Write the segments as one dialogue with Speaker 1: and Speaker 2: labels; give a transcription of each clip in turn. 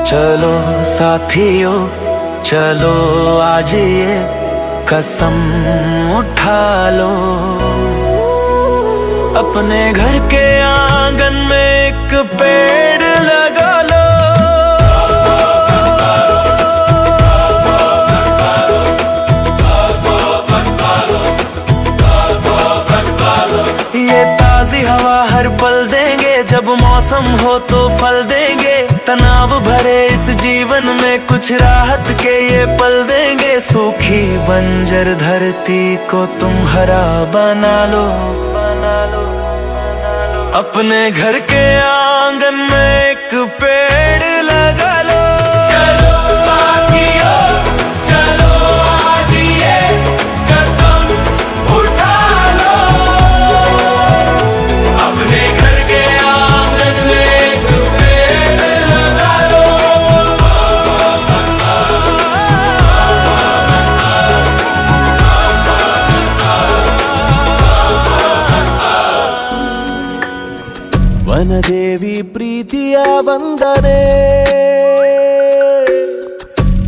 Speaker 1: चलो साथियों चलो आज ये कसम उठा लो, अपने घर के आंगन में एक पेड़ लगा लो। ये ताजी हवा हर पल देंगे, जब मौसम हो तो फल देंगे। तनाव भरे इस जीवन में कुछ राहत के ये पल देंगे। सूखी बंजर धरती को तुम हरा बना लो, अपने घर के आंगन में एक पेड़ लगा लो। चलो साथियों चलो आज ये कसम उठा लो, अपने घर के आंगन में एक पेड़ लगा लो।
Speaker 2: ವನದೇವಿ ಪ್ರೀತಿಯ ವಂದನೆ,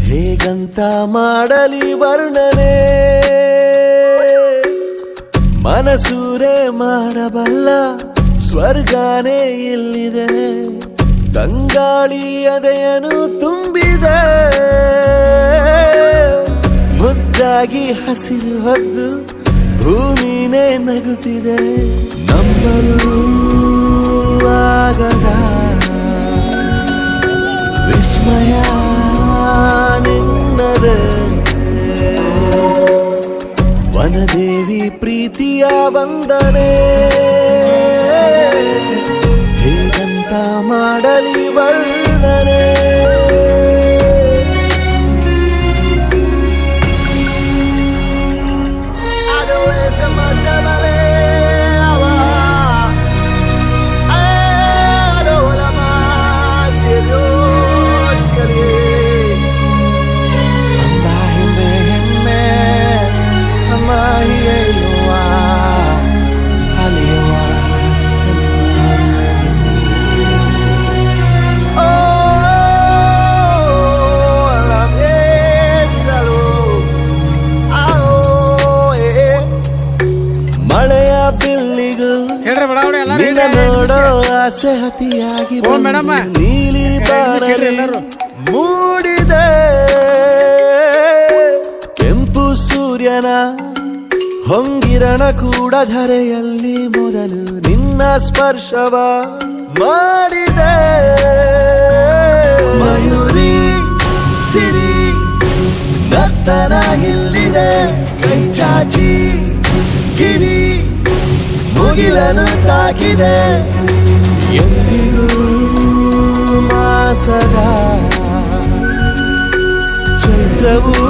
Speaker 2: ಹೇಗಂತ ಮಾಡಲಿ ವರ್ಣನೆ. ಮನಸೂರೆ ಮಾಡಬಲ್ಲ ಸ್ವರ್ಗನೇ ಇಲ್ಲಿದೆ, ತಂಗಾಳಿ ಎದೆಯನ್ನು ತುಂಬಿದೆ. ಮುದ್ದಾಗಿ ಹಸಿರು ಹೊದ್ದು ಭೂಮಿನೇ ನಗುತ್ತಿದೆ. ನಂಬಲು ಆಗದ ವಿಸ್ಮಯ ನಿನ್ನದೆ. ವನದೇವಿ ಪ್ರೀತಿಯ ವಂದನೆ, ಹೇಗಂತ ಮಾಡಲಿ ವರ್ಣನೆ. ಮಳೆಯ ಬಿಲ್ಲಿಗೂ ನಿನ್ನ ನೋಡೋ ಆಸೆ ಹತಿಯಾಗಿ ನೀಲಿ ಬಾರಲಿ ಮೂಡಿದೆ. ಕೆಂಪು ಸೂರ್ಯನ ಹೊಂಗಿರಣ ಕೂಡ ಧರೆಯಲ್ಲಿ ಮೊದಲು ನಿನ್ನ ಸ್ಪರ್ಶವ ಮಾಡಿದೆ. ಮಯೂರಿ ಸಿರಿ ನರ್ತನ ಇಲ್ಲಿದೆ, ಕೈ ಚಾಚಿ ಗಿರಿ ಮುಗಿಲನು ತಾಕಿದೆ. ಎಂದಿಗೂ ಮಾಸದ ಚೈತ್ರವೂ